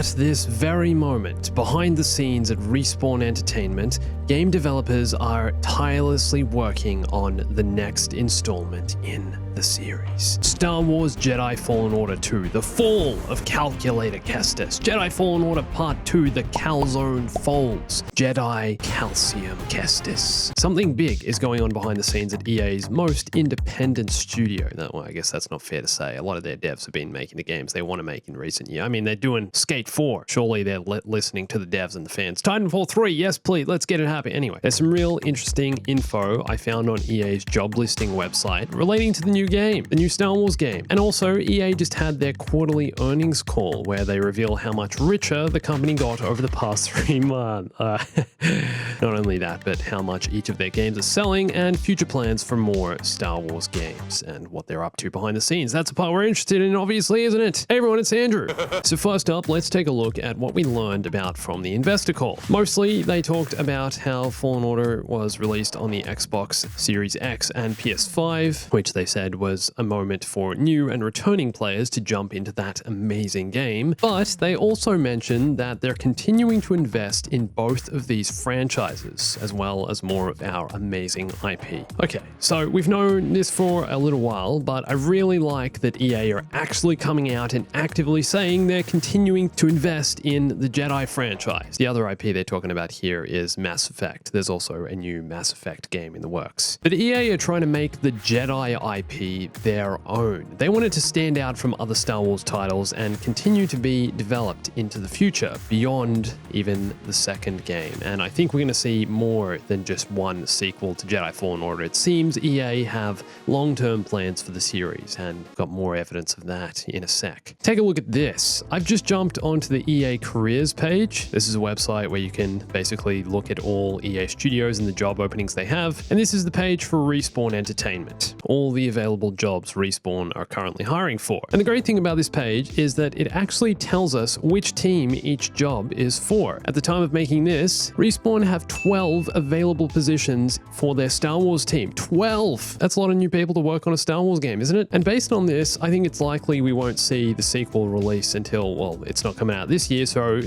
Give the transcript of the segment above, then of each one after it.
At this very moment, behind the scenes at Respawn Entertainment, game developers are tirelessly working on the next installment in the series. Star Wars Jedi Fallen Order 2, The Fall of Calculator Kestis, Jedi Fallen Order Part 2, The Calzone Folds, Jedi Calcium Kestis. Something big is going on behind the scenes at EA's most independent studio. Well, I guess that's not fair to say. A lot of their devs have been making the games they want to make in recent years. I mean, they're doing Skate 4. Surely they're listening to the devs and the fans. Titanfall 3, yes please, let's get it happy. Anyway, there's some real interesting info I found on EA's job listing website relating to the new game, the new Star Wars game. And also, EA just had their quarterly earnings call where they reveal how much richer the company got over the past 3 months. Not only that, but how much each of their games are selling and future plans for more Star Wars games and what they're up to behind the scenes. That's the part we're interested in, obviously, isn't it? Hey everyone, it's Andrew. So first up, let's take a look at what we learned about from the investor call. Mostly, they talked about how Fallen Order was released on the Xbox Series X and PS5, which they said was a moment for new and returning players to jump into that amazing game. But they also mentioned that they're continuing to invest in both of these franchises, as well as more of our amazing IP. Okay, so we've known this for a little while, but I really like that EA are actually coming out and actively saying they're continuing to invest in the Jedi franchise. The other IP they're talking about here is Mass Effect. There's also a new Mass Effect game in the works. But EA are trying to make the Jedi IP their own. They want it to stand out from other Star Wars titles and continue to be developed into the future, beyond even the second game. And I think we're going to see more than just one sequel to Jedi Fallen Order. It seems EA have long-term plans for the series, and got more evidence of that in a sec. Take a look at this. I've just jumped onto the EA careers page. This is a website where you can basically look at all EA studios and the job openings they have. And this is the page for Respawn Entertainment. All the available jobs Respawn are currently hiring for. And the great thing about this page is that it actually tells us which team each job is for. At the time of making this, Respawn have 12 available positions for their Star Wars team. 12! That's a lot of new people to work on a Star Wars game, isn't it? And based on this, I think it's likely we won't see the sequel release until, well, it's not coming out this year, so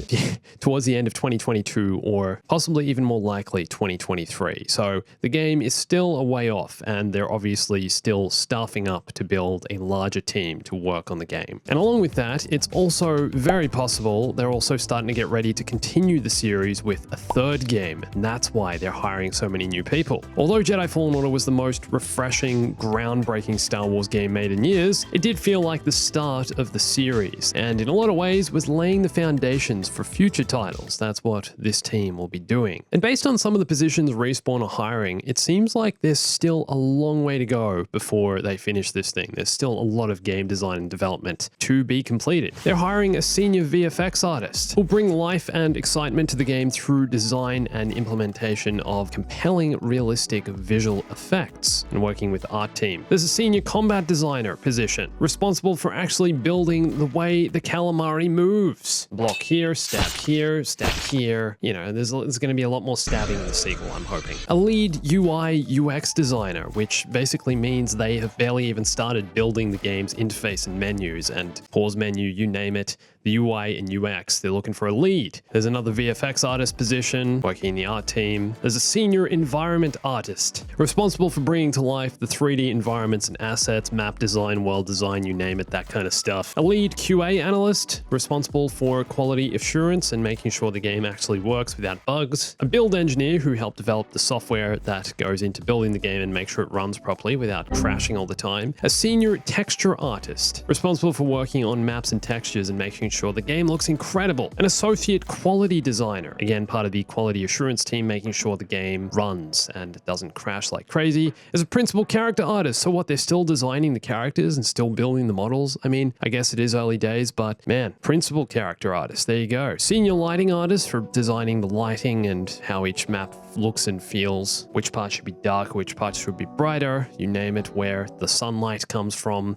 towards the end of 2022, or possibly even more likely 2023. So the game is still a way off, and they're obviously still staffing up to build a larger team to work on the game. And along with that, it's also very possible they're also starting to get ready to continue the series with a third game, and that's why they're hiring so many new people. Although Jedi Fallen Order was the most refreshing, groundbreaking Star Wars game made in years, it did feel like the start of the series, and in a lot of ways was laying the foundations for future titles. That's what this team will be doing. And based on some of the positions Respawn are hiring, it seems like there's still a long way to go before they finish this thing. There's still a lot of game design and development to be completed. They're hiring a senior VFX artist who'll bring life and excitement to the game through design and implementation of compelling, realistic visual effects, and working with the art team. There's a senior combat designer position responsible for actually building the way the calamari moves. Block here, stab here. You know, there's going to be a lot more stabbing in the sequel, I'm hoping. A lead UI UX designer, which basically means they have barely even started building the game's interface and menus and pause menu, you name it. The UI and UX, they're looking for a lead. There's another VFX artist position working in the art team. There's a senior environment artist responsible for bringing to life the 3D environments and assets, map design, world design, you name it, that kind of stuff. A lead QA analyst responsible for quality assurance and making sure the game actually works without bugs. A build engineer who helped develop the software that goes into building the game and make sure it runs properly without crashing all the time. A senior texture artist responsible for working on maps and textures and making sure the game looks incredible. An associate quality designer, again part of the quality assurance team, making sure the game runs and doesn't crash like crazy. As a principal character artist, so what, they're still designing the characters and still building the models? I mean, I guess it is early days, but man, principal character artist, there you go. Senior lighting artist for designing the lighting and how each map looks and feels, which parts should be dark, which parts should be brighter, you name it, where the sunlight comes from.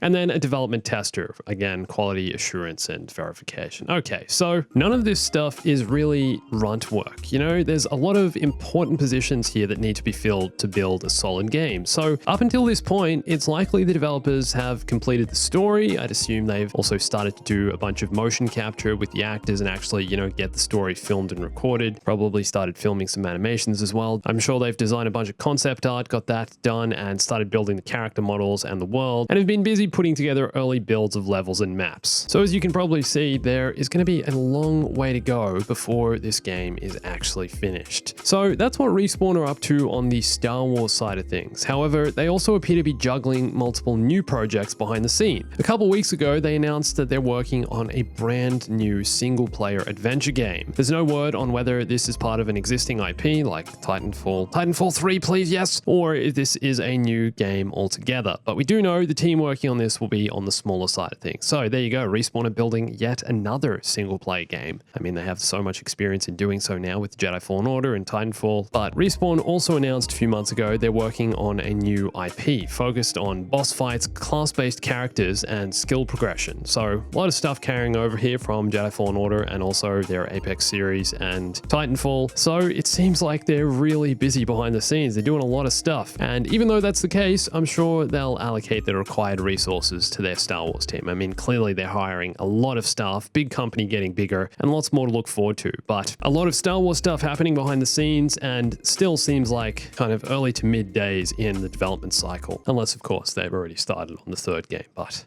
and then a development tester, again, quality assurance and verification. Okay, so none of this stuff is really runt work. You know, there's a lot of important positions here that need to be filled to build a solid game. So up until this point, it's likely the developers have completed the story. I'd assume they've also started to do a bunch of motion capture with the actors and actually, you know, get the story filmed and recorded. Probably started filming some animations as well. I'm sure they've designed a bunch of concept art, got that done, and started building the character models and the world, and have been busy putting together early builds of levels and maps. So as you can probably see, there is going to be a long way to go before this game is actually finished. So that's what Respawn are up to on the Star Wars side of things. However, they also appear to be juggling multiple new projects behind the scene. A couple weeks ago, they announced that they're working on a brand new single-player adventure game. There's no word on whether this is part of an existing IP like Titanfall 3, please, yes, or if this is a new game altogether. But we do know the team working on this will be on the smaller side of things. So there you go, Respawn are building yet another single-player game. I mean, they have so much experience in doing so now with Jedi Fallen Order and Titanfall, but Respawn also announced a few months ago they're working on a new IP focused on boss fights, class-based characters, and skill progression. So a lot of stuff carrying over here from Jedi Fallen Order and also their Apex series and Titanfall. So it seems like they're really busy behind the scenes. They're doing a lot of stuff. And even though that's the case, I'm sure they'll allocate the required resources to their Star Wars team. I mean, clearly they're hiring a lot of staff, big company getting bigger, and lots more to look forward to. But a lot of Star Wars stuff happening behind the scenes and still seems like kind of early to mid days in the development cycle. Unless, of course, they've already started on the third game, but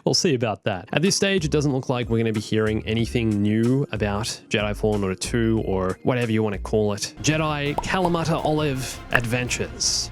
we'll see about that. At this stage, it doesn't look like we're going to be hearing anything new about Jedi Fallen Order 2 or whatever you want to call it. Jedi Kalamata Olive Adventures.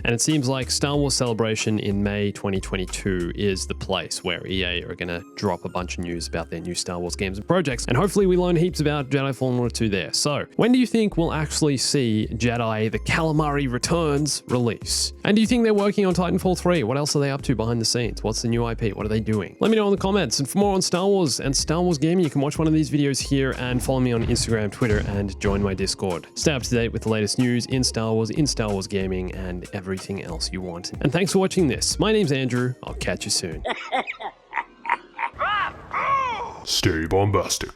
And it seems like Star Wars Celebration in May 2022 is the place where EA are going to drop a bunch of news about their new Star Wars games and projects. And hopefully we learn heaps about Jedi Fallen Order 2 there. So when do you think we'll actually see Jedi The Calamari Returns release? And do you think they're working on Titanfall 3? What else are they up to behind the scenes? What's the new IP? What are they doing? Let me know in the comments. And for more on Star Wars and Star Wars gaming, you can watch one of these videos here and follow me on Instagram, Twitter, and join my Discord. Stay up to date with the latest news in Star Wars gaming, and everything else you want. And thanks for watching this. My name's Andrew. I'll catch you soon. Stay bombastic.